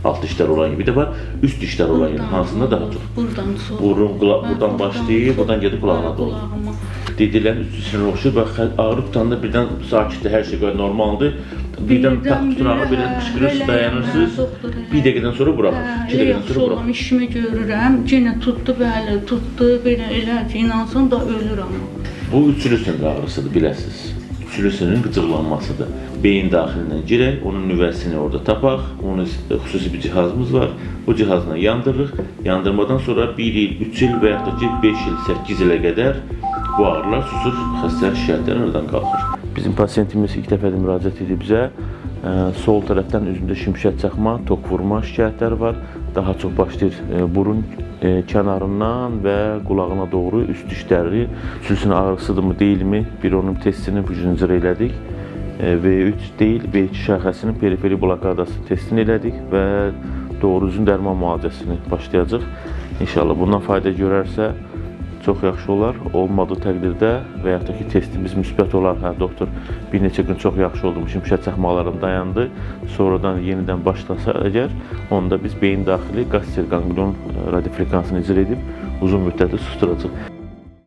alt dişlər olan gibi, bir də var üst dişlər olan yeri. Hansında daha çox? Buradan çox. Buradan başlayıb, buradan gedib qulağına doğru. Dedilərin üst dişlərə oxşur, bax ağrı tutanda birdən sakitdir, hər şey normaldır. Birdən tuturağı belə qışqırırsınız, dayanırsınız. Bir dəqiqədən sonra buraxır. 2 dəqiqədən sonra buraxır. Olan işimi görürəm, yenə tutdu, bəli, tutdu, belə elə ki, inansın da ölürəm. Bu üçlü sinir ağrısıdır, biləsiniz. Üçlü sinirin qıcıqlanmasıdır. Beyin daxilindən girək, onun nüvəsini orada tapaq, onun xüsusi bir cihazımız var. Bu cihazla yandırırıq. Yandırmadan sonra 1 il, 3 il və yaxud da ki 5 il, 8 ilə qədər bu ağrılar susur, xəstənin şikayətləri oradan qalxır. Bizim pasiyentimiz ilk dəfədə müraciət edib bizə. Sol tərəfdən üzündə şimşək çaxma, tok vurma şikayətləri var. Daha çox başlayır burun kənarından və qulağına doğru üst dişləri. Üçlüsünün ağrısıdırmı, deyilmi? Bir onun testini bu gün icra elədik. V3 deyil, V2 şaxəsinin periferi blokadası testini elədik və doğru üzün dərman müalicəsini başlayacaq. İnşallah bundan fayda görərsə çox yaxşı olar. Olmadığı təqdirdə və yaxud da ki testimiz müsbət olar, hə doktor bir neçə gün çox yaxşı oldu, şimşək çaxmalarım dayandı, sonradan yenidən başlasa əgər, onda biz beyin daxili qaster qanglion radiofrekansını icra edib uzun müddətli susturacaq.